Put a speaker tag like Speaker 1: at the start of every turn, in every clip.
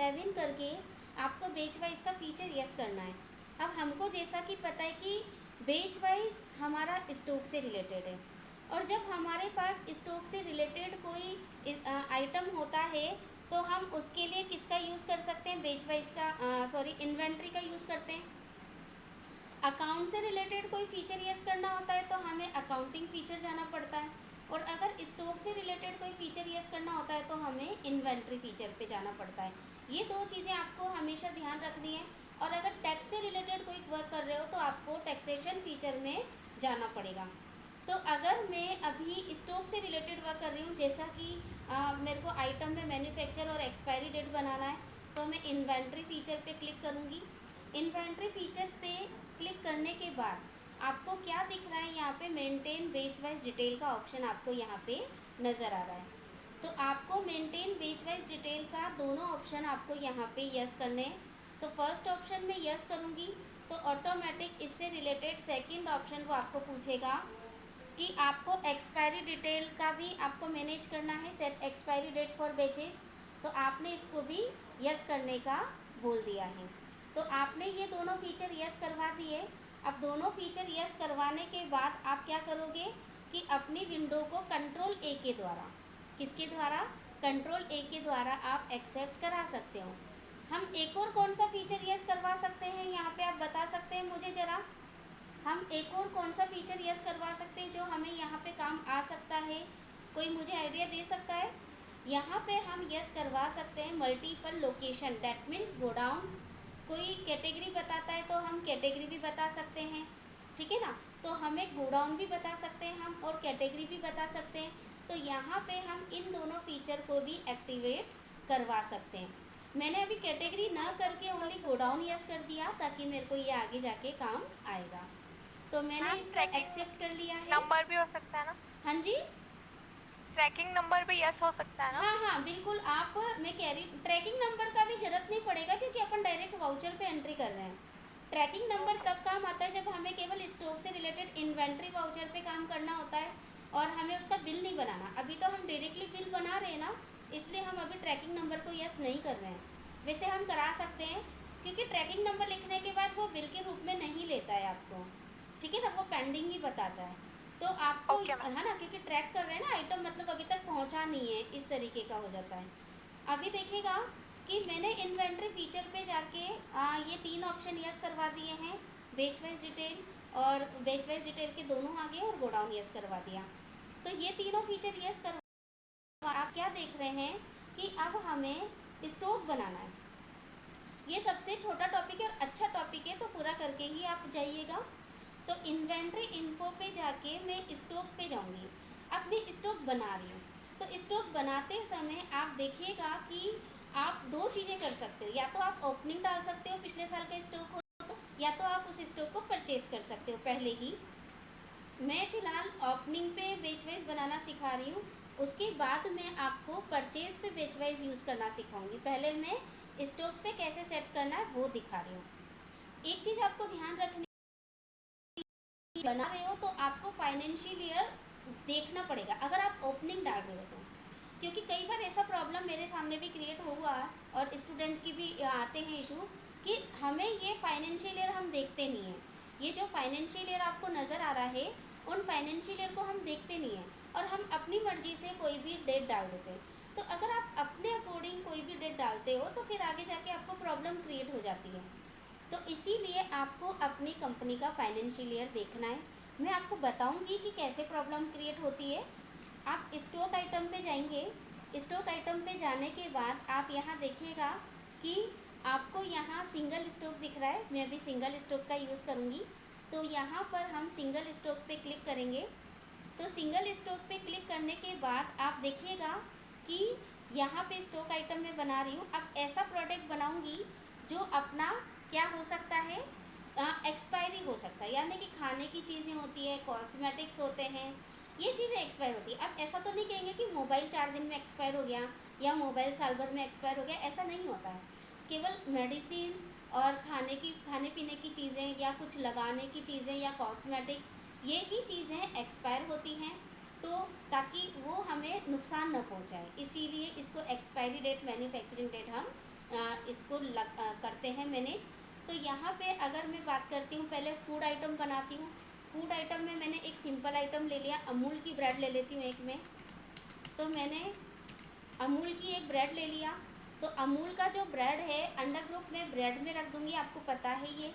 Speaker 1: Grab इन करके आपको बेच वाइज का फीचर यस करना है। अब हमको जैसा कि पता है कि बेच वाइज हमारा स्टॉक से रिलेटेड है, और जब हमारे पास स्टॉक से रिलेटेड कोई आइटम होता है तो हम उसके लिए किसका यूज़ कर सकते हैं, बेच वाइज का इन्वेंट्री का यूज़ करते हैं। अकाउंट से रिलेटेड कोई फीचर यस करना होता है तो हमें अकाउंटिंग फीचर जाना पड़ता है, और अगर स्टॉक से रिलेटेड कोई फीचर यस करना होता है तो हमें इन्वेंट्री फीचर पे जाना पड़ता है। ये दो चीज़ें आपको हमेशा ध्यान रखनी है। और अगर टैक्स से रिलेटेड कोई वर्क कर रहे हो तो आपको टैक्सेशन फीचर में जाना पड़ेगा। तो अगर मैं अभी स्टॉक से रिलेटेड वर्क कर रही हूँ, जैसा कि मेरे को आइटम में मैन्युफैक्चर और एक्सपायरी डेट बनाना है, तो मैं इन्वेंट्री फीचर पे क्लिक करूँगी। इन्वेंट्री फीचर पे क्लिक करने के बाद आपको क्या दिख रहा है, यहाँ पे मेंटेन बेच वाइज डिटेल का ऑप्शन आपको यहाँ पे नज़र आ रहा है। तो आपको मेंटेन बेच वाइज डिटेल का दोनों ऑप्शन आपको यहाँ पे यस करने हैं। तो फर्स्ट ऑप्शन में यस करूँगी तो ऑटोमेटिक इससे रिलेटेड सेकंड ऑप्शन वो आपको पूछेगा कि आपको एक्सपायरी डिटेल का भी आपको मैनेज करना है, set expiry date for batches, तो आपने इसको भी यस करने का बोल दिया है। तो आपने ये दोनों फीचर यस करवा दिए। अब दोनों फीचर यस करवाने के बाद आप क्या करोगे कि अपनी विंडो को कंट्रोल ए के द्वारा, किसके द्वारा, कंट्रोल ए के द्वारा आप एक्सेप्ट करा सकते हो। हम एक और कौन सा फीचर यस करवा सकते हैं, यहाँ पे आप बता सकते हैं मुझे ज़रा, हम एक और कौन सा फीचर यस करवा सकते हैं जो हमें यहाँ पे काम आ सकता है, कोई मुझे आइडिया दे सकता है। यहाँ पे हम यस करवा सकते हैं multiple location, that means godown. कोई कैटेगरी बताता है तो हम कैटेगरी भी बता सकते हैं, ठीक है ना। तो हमें गोडाउन भी बता सकते हैं हम, और कैटेगरी भी बता सकते हैं। तो यहाँ पे हम इन दोनों फीचर को भी एक्टिवेट करवा सकते हैं। मैंने अभी कैटेगरी ना करके ओनली गोडाउन यस कर दिया ताकि मेरे को ये आगे जाके काम आएगा। तो मैंने
Speaker 2: मैम
Speaker 1: इसका
Speaker 2: ट्रैकिंग
Speaker 1: एक्सेप्ट कर लिया है।
Speaker 2: नंबर भी हो सकता है ना,
Speaker 1: हाँ जी,
Speaker 2: ट्रैकिंग नंबर भी यस हो सकता है ना।
Speaker 1: हाँ हाँ बिल्कुल। आप, मैं कह रही ट्रैकिंग नंबर का भी जरूरत नहीं पड़ेगा क्योंकि अपन डायरेक्ट वाउचर पे एंट्री कर रहे हैं। Tracking number
Speaker 2: okay.
Speaker 1: तब काम आता है जब हमें केवल स्टॉक से रिलेटेड इन्वेंट्री वाउचर पे काम करना होता है और हमें उसका बिल नहीं बनाना। अभी तो हम डायरेक्टली बिल बना रहे हैं ना, इसलिए हम अभी ट्रैकिंग नंबर को यस नहीं कर रहे हैं। वैसे हम करा सकते हैं क्योंकि ट्रैकिंग नंबर लिखने के बाद वो बिल के रूप में नहीं लेता है आपको, ठीक है ना, वो पेंडिंग ही बताता है। तो आपको
Speaker 2: ओके मैम।
Speaker 1: है ना, क्योंकि ट्रैक कर रहे हैं ना आइटम, मतलब अभी तक पहुंचा नहीं है, इस तरीके का हो जाता है। अभी देखिएगा कि मैंने इन्वेंट्री फीचर पे जाके ये तीन ऑप्शन यस करवा दिए हैं, बेच वाइज डिटेल और बेच वाइज डिटेल के दोनों आगे, और गोडाउन यस करवा दिया। तो ये तीनों फीचर यस करवा, आप क्या देख रहे हैं कि अब हमें स्टॉक बनाना है। ये सबसे छोटा टॉपिक है और अच्छा टॉपिक है, तो पूरा करके ही आप जाइएगा। तो इन्वेंट्री इन्फो पे जाके मैं स्टॉक पे जाऊंगी। अब मैं स्टॉक बना रही हूँ, तो स्टॉक बनाते समय आप देखिएगा कि आप दो चीज़ें कर सकते हो, या तो आप ओपनिंग डाल सकते हो पिछले साल का स्टॉक हो तो, या तो आप उस स्टॉक को परचेज कर सकते हो पहले ही। मैं फ़िलहाल ओपनिंग पे बेच वाइज बनाना सिखा रही हूँ, उसके बाद मैं आपको परचेज पे बेच वाइज यूज़ करना सिखाऊंगी। पहले मैं स्टॉक पे कैसे सेट करना है वो दिखा रही हूँ। एक चीज़ आपको ध्यान रखनी, बना रहे हो तो आपको फाइनेंशियल ईयर देखना पड़ेगा अगर आप ओपनिंग डाल रहे हो तो, क्योंकि कई बार ऐसा प्रॉब्लम मेरे सामने भी क्रिएट हुआ और स्टूडेंट की भी आते हैं इशू कि हमें ये फाइनेंशियल ईयर हम देखते नहीं हैं। ये जो फाइनेंशियल ईयर आपको नज़र आ रहा है उन फाइनेंशियल ईयर को हम देखते नहीं हैं और हम अपनी मर्ज़ी से कोई भी डेट डाल देते हैं। तो अगर आप अपने अकॉर्डिंग कोई भी डेट डालते हो तो फिर आगे जाके आपको प्रॉब्लम क्रिएट हो जाती है। तो इसीलिए आपको अपनी कंपनी का फाइनेंशियल ईयर देखना है। मैं आपको बताऊंगी कि कैसे प्रॉब्लम क्रिएट होती है। आप स्टॉक आइटम पे जाएंगे, स्टॉक आइटम पे जाने के बाद आप यहाँ देखिएगा कि आपको यहाँ सिंगल स्टॉक दिख रहा है। मैं भी सिंगल स्टॉक का यूज़ करूँगी, तो यहाँ पर हम सिंगल स्टॉक पे क्लिक करेंगे। तो सिंगल स्टॉक पे क्लिक करने के बाद आप देखिएगा कि यहाँ पे स्टॉक आइटम में बना रही हूँ। अब ऐसा प्रोडक्ट बनाऊँगी जो अपना क्या हो सकता है, एक्सपायरी हो सकता है, यानी कि खाने की चीज़ें होती है, कॉस्मेटिक्स होते हैं, ये चीज़ें एक्सपायर होती है। अब ऐसा तो नहीं कहेंगे कि मोबाइल 4 दिन में एक्सपायर हो गया या मोबाइल साल भर में एक्सपायर हो गया, ऐसा नहीं होता है। केवल मेडिसिन्स और खाने पीने की चीज़ें या कुछ लगाने की चीज़ें या कॉस्मेटिक्स, ये ही चीज़ें एक्सपायर होती हैं, तो ताकि वो हमें नुकसान न पहुंचाए, इसीलिए इसको एक्सपायरी डेट, मैन्युफैक्चरिंग डेट हम इसको करते हैं मैनेज। तो यहाँ पे अगर मैं बात करती हूँ, पहले फूड आइटम बनाती हूँ। फूड आइटम में मैंने एक सिंपल आइटम ले लिया, अमूल की ब्रेड ले लेती हूँ एक में। तो मैंने अमूल की एक ब्रेड ले लिया। तो अमूल का जो ब्रेड है अंडर ग्रुप में ब्रेड में रख दूँगी, आपको पता है ये।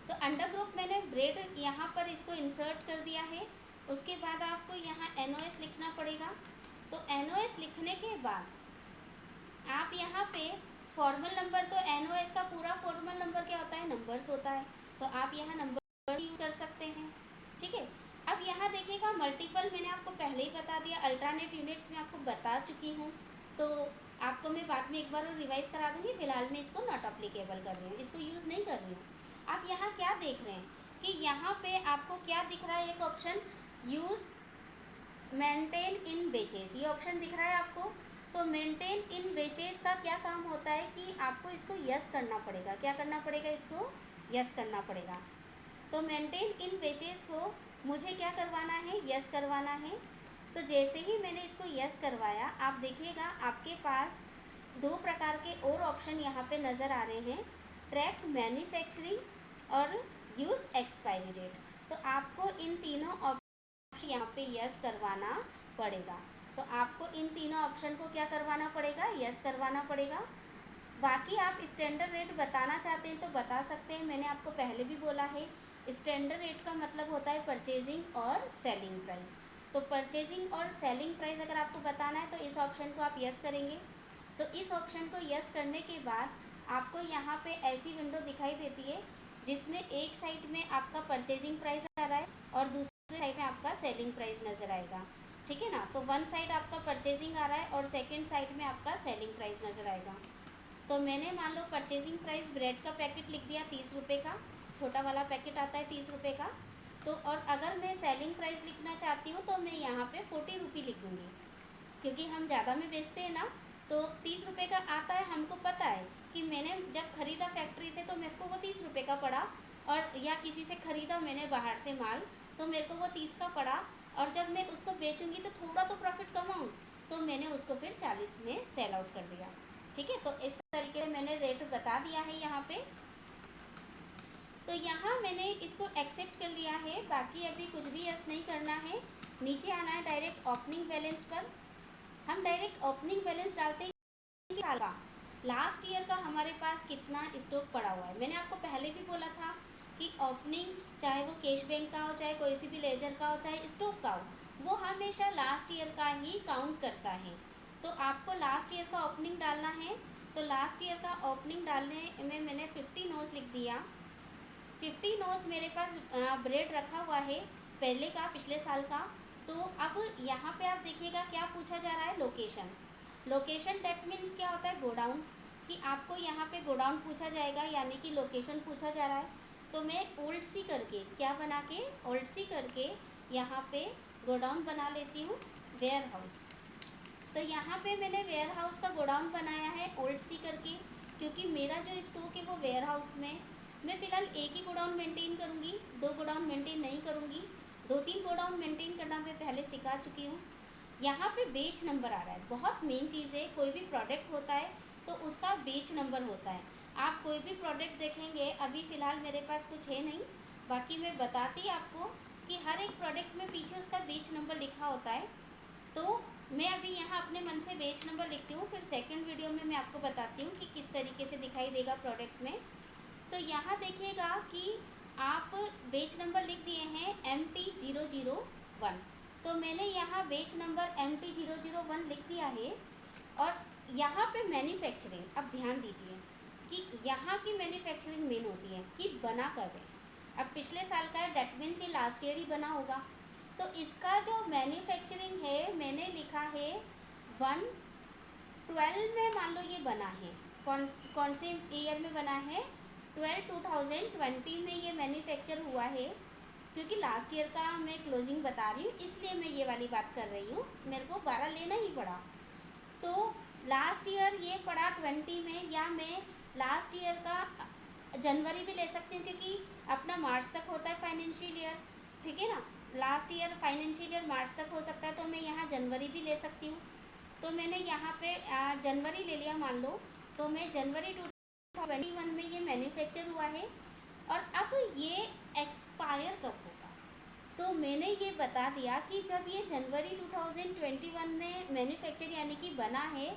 Speaker 1: तो अंडर ग्रुप मैंने ब्रेड यहाँ पर इसको इंसर्ट कर दिया है। उसके बाद आपको यहाँ NOS लिखना पड़ेगा। तो NOS लिखने के बाद आप यहाँ पे फॉर्मल नंबर, तो NOS का पूरा फॉर्मल नंबर क्या होता है, नंबर्स होता है। तो आप यहाँ नंबर यूज़ कर सकते हैं, ठीक है। अब यहाँ देखिएगा मल्टीपल मैंने आपको पहले ही बता दिया, अल्टरनेट यूनिट्स में आपको बता चुकी हूँ। तो आपको मैं बाद में एक बार रिवाइज़ करा दूँगी। फ़िलहाल मैं इसको नॉट अप्लीकेबल कर रही हूँ, इसको यूज़ नहीं कर रही हूँ। आप यहाँ क्या देख रहे हैं कि यहाँ पे आपको क्या दिख रहा है, एक ऑप्शन यूज़ मेंटेन इन बेचेस, ये ऑप्शन दिख रहा है आपको। तो मेंटेन इन बेचेस का क्या काम होता है कि आपको इसको यस करना पड़ेगा। क्या करना पड़ेगा, इसको यस करना पड़ेगा। तो मेंटेन इन बेचेस को मुझे क्या करवाना है, यस करवाना है। तो जैसे ही मैंने इसको यस करवाया, आप देखिएगा आपके पास दो प्रकार के और ऑप्शन यहाँ पे नज़र आ रहे हैं, ट्रैक मैन्युफैक्चरिंग और यूज़ एक्सपायरी डेट। तो आपको इन तीनों ऑप्शन यहाँ पे यस करवाना पड़ेगा। तो आपको इन तीनों ऑप्शन को क्या करवाना पड़ेगा, यस करवाना पड़ेगा। बाकी आप स्टैंडर्ड रेट बताना चाहते हैं तो बता सकते हैं। मैंने आपको पहले भी बोला है, स्टैंडर्ड रेट का मतलब होता है परचेजिंग और सेलिंग प्राइस। तो परचेजिंग और सेलिंग प्राइस अगर आपको बताना है तो इस ऑप्शन को आप यस करेंगे। तो इस ऑप्शन को यस करने के बाद आपको यहाँ पे ऐसी विंडो दिखाई देती है जिसमें एक साइड में आपका परचेजिंग प्राइस आ रहा है और दूसरे साइड में आपका सेलिंग प्राइस नज़र आएगा, ठीक है ना। तो वन साइड आपका परचेजिंग आ रहा है और सेकेंड साइड में आपका सेलिंग प्राइस नज़र आएगा। तो मैंने मान लो परचेजिंग प्राइस ब्रेड का पैकेट लिख दिया 30 रुपये का, छोटा वाला पैकेट आता है 30 रुपये का। तो और अगर मैं सेलिंग प्राइस लिखना चाहती हूँ तो मैं यहाँ पे 40 रुपये लिख दूँगी, क्योंकि हम ज़्यादा में बेचते हैं ना। तो 30 रुपये का आता है, हमको पता है कि मैंने जब ख़रीदा फैक्ट्री से तो मेरे को वो 30 रुपये का पड़ा, और या किसी से ख़रीदा मैंने बाहर से माल तो मेरे को वो 30 का पड़ा, और जब मैं उसको बेचूंगी तो थोड़ा तो प्रॉफिट कमाऊँ, तो मैंने उसको फिर 40 में सेल आउट कर दिया, ठीक है। तो इस तरीके से मैंने रेट बता दिया है यहाँ पे। तो यहाँ मैंने इसको एक्सेप्ट कर लिया है, बाकी अभी कुछ भी यस नहीं करना है। नीचे आना है डायरेक्ट ओपनिंग बैलेंस पर। हम डायरेक्ट ओपनिंग बैलेंस डालते हैं कि साल का, लास्ट ईयर का हमारे पास कितना स्टॉक पड़ा हुआ है। मैंने आपको पहले भी बोला था कि ओपनिंग चाहे वो कैश बैंक का हो, चाहे कोई सी भी लेजर का हो, चाहे स्टॉक का हो, वो हमेशा लास्ट ईयर का ही काउंट करता है। तो आपको लास्ट ईयर का ओपनिंग डालना है। तो लास्ट ईयर का ओपनिंग डालने में मैंने 50 नोस लिख दिया। 50 नोस मेरे पास ब्रेड रखा हुआ है पहले का, पिछले साल का। तो अब यहाँ पे आप देखिएगा क्या पूछा जा रहा है, लोकेशन। लोकेशन डेट मीन्स क्या होता है, गोडाउन, कि आपको यहाँ पे गोडाउन पूछा जाएगा, यानी कि लोकेशन पूछा जा रहा है। तो मैं ओल्ड सी करके, क्या बना के, ओल्ड सी करके यहाँ पे गोडाउन बना लेती हूँ, वेयर हाउस। तो यहाँ पे मैंने वेयर हाउस का गोडाउन बनाया है ओल्ड सी करके, क्योंकि मेरा जो स्टॉक है वो वेयर हाउस में। मैं फ़िलहाल एक ही गोडाउन मेंटेन करूँगी, दो गोडाउन मेंटेन नहीं करूँगी। 2-3 गोडाउन मेंटेन करना मैं पहले सिखा चुकी हूँ। यहाँ पे बेच नंबर आ रहा है, बहुत मेन चीज़ है। कोई भी प्रोडक्ट होता है तो उसका बेच नंबर होता है। आप कोई भी प्रोडक्ट देखेंगे, अभी फ़िलहाल मेरे पास कुछ है नहीं, बाकी मैं बताती आपको कि हर एक प्रोडक्ट में पीछे उसका बेच नंबर लिखा होता है। तो मैं अभी यहाँ अपने मन से बेच नंबर लिखती हूँ, फिर सेकंड वीडियो में मैं आपको बताती हूँ कि किस तरीके से दिखाई देगा प्रोडक्ट में। तो यहाँ देखिएगा कि आप बेच नंबर लिख दिए हैं MT001। तो मैंने यहाँ बेच नंबर MT001 लिख दिया है। और यहाँ पे मैन्युफैक्चरिंग, अब ध्यान दीजिए कि यहाँ की मैन्युफैक्चरिंग मेन होती है कि बना कर रहे हैं। अब पिछले साल का है, डेट मीन्स ये लास्ट ईयर ही बना होगा। तो इसका जो मैन्युफैक्चरिंग है मैंने लिखा है 1/12 में, मान लो ये बना है, कौन से ईयर में बना है, 2020 में ये मैन्युफैक्चर हुआ है। क्योंकि लास्ट ईयर का मैं क्लोजिंग बता रही हूँ, इसलिए मैं ये वाली बात कर रही हूँ, मेरे को 12 लेना ही पड़ा। तो लास्ट ईयर ये पड़ा 20 में, या मैं लास्ट ईयर का जनवरी भी ले सकती हूँ, क्योंकि अपना मार्च तक होता है फाइनेंशियल ईयर, ठीक है ना। Last year financial year March तक हो सकता है, तो मैं यहाँ जनवरी भी ले सकती हूँ। तो मैंने यहाँ पे जनवरी ले लिया मान लो, तो मैं जनवरी 2021 में ये मैन्युफैक्चर हुआ है। और अब ये एक्सपायर कब होगा, तो मैंने ये बता दिया कि जब ये जनवरी 2021 में मैन्युफैक्चर यानी कि बना है,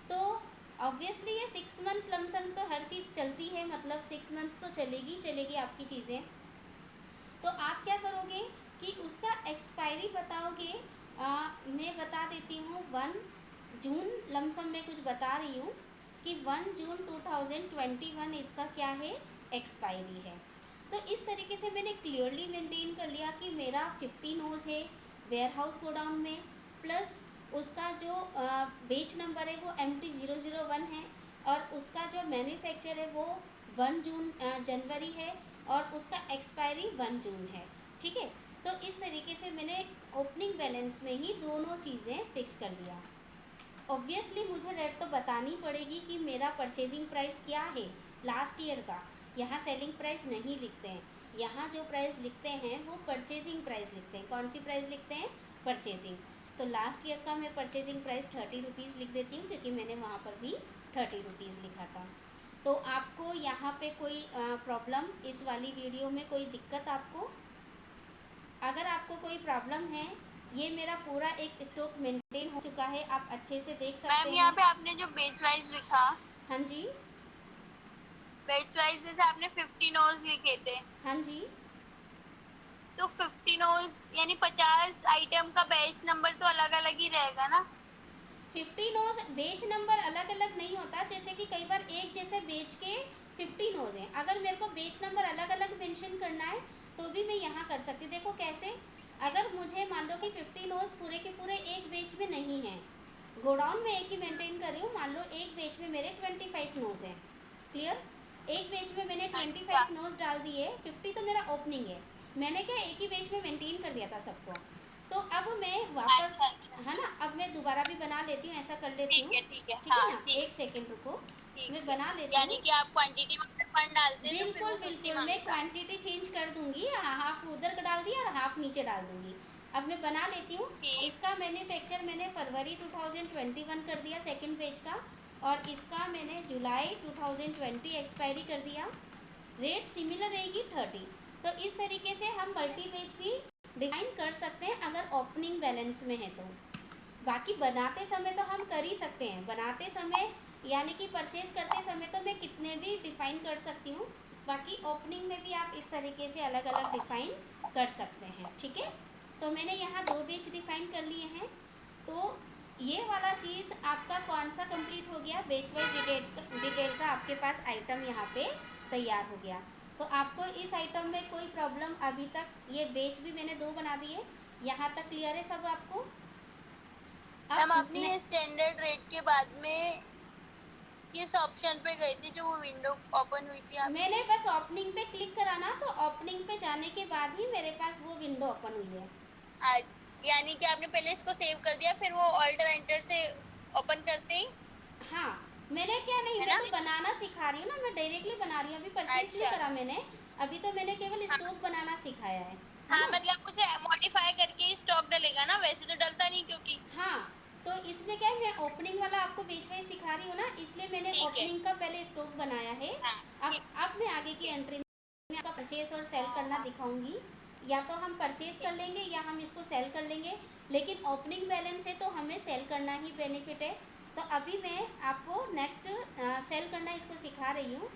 Speaker 1: तो ऑब्वियसली ये 6 मंथ्स लमसम तो हर चीज़ चलती है, मतलब 6 मंथ्स तो चलेगी आपकी चीज़ें। तो आप क्या करोगे कि उसका एक्सपायरी बताओगे। मैं बता देती हूँ 1 जून, लमसम मैं कुछ बता रही हूँ कि 1 जून 2021 इसका क्या है, एक्सपायरी है। तो इस तरीके से मैंने क्लियरली मेंटेन कर लिया कि मेरा 15 होज है वेयर हाउस गोडाउन में, प्लस उसका जो बेच नंबर है वो MT001 है, और उसका जो मैन्युफैक्चर है वो 1 जून जनवरी है, और उसका एक्सपायरी 1 जून है। ठीक है, तो इस तरीके से मैंने ओपनिंग बैलेंस में ही दोनों चीज़ें फिक्स कर लिया। ऑब्वियसली मुझे रेट तो बतानी पड़ेगी कि मेरा परचेजिंग प्राइस क्या है लास्ट ईयर का। यहाँ सेलिंग प्राइस नहीं लिखते हैं, यहाँ जो प्राइस लिखते हैं वो परचेजिंग प्राइस लिखते हैं। कौन सी प्राइस लिखते हैं, परचेजिंग। तो लास्ट ईयर का मैं परचेजिंग प्राइस 30 रुपीज़ लिख देती हूँ, क्योंकि मैंने वहाँ पर भी 30 रुपीज़ लिखा था। तो आपको यहाँ पे कोई प्रॉब्लम, इस वाली वीडियो में कोई दिक्कत आपको, अगर आपको कोई प्रॉब्लम है, ये मेरा पूरा एक स्टॉक मेंटेन हो चुका है, आप अच्छे से देख सकते
Speaker 2: मैम
Speaker 1: हैं।
Speaker 2: यहाँ पे आपने जो बेच वाइज लिखा,
Speaker 1: हाँ जी,
Speaker 2: बेच वाइज जैसे आपने 15 नोज लिखे थे,
Speaker 1: हाँ जी,
Speaker 2: तो 15 नोज यानी 50 आइटम का बैच नंबर तो अलग अलग ही रहेगा ना।
Speaker 1: 50 नोज बेच नंबर अलग अलग नहीं होता, जैसे कि कई बार एक जैसे बेच के 50 नोज हैं, अगर मेरे को बेच नंबर अलग अलग मेंशन करना है तो भी मैं यहाँ कर सकती हूँ। देखो कैसे, अगर मुझे मान लो कि 50 नोज पूरे के पूरे एक बेच में नहीं है, गोडाउन में एक ही मेंटेन कर रही हूँ, मान लो एक बेच में मेरे 25 नोज हैं, क्लियर। एक बेच में मैंने 25 नोज डाल दिए, 50 तो मेरा ओपनिंग है, मैंने क्या एक ही बेच में मेंटेन कर दिया था सबको। तो अब मैं वापस,
Speaker 2: अच्छा अच्छा,
Speaker 1: है ना, अब मैं दोबारा भी बना लेती हूँ, ऐसा कर लेती हूँ।
Speaker 2: ठीक है,
Speaker 1: ठीक है
Speaker 2: हाँ
Speaker 1: ना,
Speaker 2: ठीक
Speaker 1: एक सेकेंड रुको, मैं
Speaker 2: ठीक है।
Speaker 1: बना लेती हूँ।
Speaker 2: यानी कि आप क्वांटिटी में फंड डालते हैं तो फिर
Speaker 1: बिल्कुल
Speaker 2: वो 50
Speaker 1: बिल्कुल, मैं
Speaker 2: मांगेगा।
Speaker 1: क्वांटिटी चेंज कर दूंगी, हाफ उधर का डाल दिया और हाफ नीचे डाल दूंगी। अब मैं बना लेती हूँ।
Speaker 2: ठीक।
Speaker 1: इसका मैन्युफैक्चर मैंने फरवरी 2021 कर दिया सेकंड पेज का, और इसका मैंने जुलाई 2020 एक्सपायरी कर दिया। रेट सिमिलर रहेगी 30। तो इस तरीके से हम मल्टी पेज भी डिफाइन कर सकते हैं अगर ओपनिंग बैलेंस में है तो। बाकी बनाते समय तो हम कर ही सकते हैं, बनाते समय यानी कि परचेज करते समय तो मैं कितने भी डिफ़ाइन कर सकती हूँ, बाकी ओपनिंग में भी आप इस तरीके से अलग अलग डिफ़ाइन कर सकते हैं। ठीक है, तो मैंने यहाँ 2 बेच डिफ़ाइन कर लिए हैं। तो ये वाला चीज़ आपका कौन सा कंप्लीट हो गया, बेच वाइज डिटेल का आपके पास आइटम यहाँ पे तैयार हो गया। तो आपको इस आइटम में कोई प्रॉब्लम अभी तक, ये बेच भी मैंने 2 बना दिए, यहाँ तक क्लियर है सब आपको।
Speaker 2: मैम
Speaker 1: अब
Speaker 2: आपने ये स्टैंडर्ड रेट के बाद में किस ऑप्शन पे गई थी जो वो विंडो ओपन हुई थी आपकी?
Speaker 1: मैंने बस ओपनिंग पे क्लिक करा ना, तो ओपनिंग पे जाने के बाद ही मेरे पास वो विंडो ओपन हुई है।
Speaker 2: आज यानी कि आपने पहले इसको सेव कर दिया, फिर वो ऑल्टर एंटर से ओपन करते ही,
Speaker 1: हाँ, मैंने क्या नहीं,
Speaker 2: है
Speaker 1: मैं
Speaker 2: ना?
Speaker 1: तो बनाना सिखा रही हूँ ना, मैं डायरेक्टली बना रही हूँ, अभी परचेज नहीं
Speaker 2: अच्छा,
Speaker 1: करा मैंने। अभी तो मैंने केवल
Speaker 2: हाँ
Speaker 1: स्टॉक बनाना सिखाया है
Speaker 2: हाँ,
Speaker 1: ना।
Speaker 2: मतलब कुछ मॉडिफाई करके ही स्टॉक डलेगा ना, वैसे तो डलता नहीं क्योंकि।
Speaker 1: हाँ, तो इसमें क्या है, मैं ओपनिंग वाला आपको बीच में सिखा रही हूँ ना, इसलिए मैंने
Speaker 2: ठीक है,
Speaker 1: ओपनिंग का पहले स्टॉक बनाया है।
Speaker 2: हाँ
Speaker 1: अब
Speaker 2: ठीक
Speaker 1: अब मैं आगे की एंट्री में इसका परचेज और सेल करना दिखाऊंगी। या तो हम परचेज कर लेंगे या हम इसको सेल कर लेंगे, लेकिन ओपनिंग बैलेंस है तो हमें सेल करना ही बेनिफिट है। तो अभी मैं आपको नेक्स्ट सेल करना इसको सिखा रही हूँ।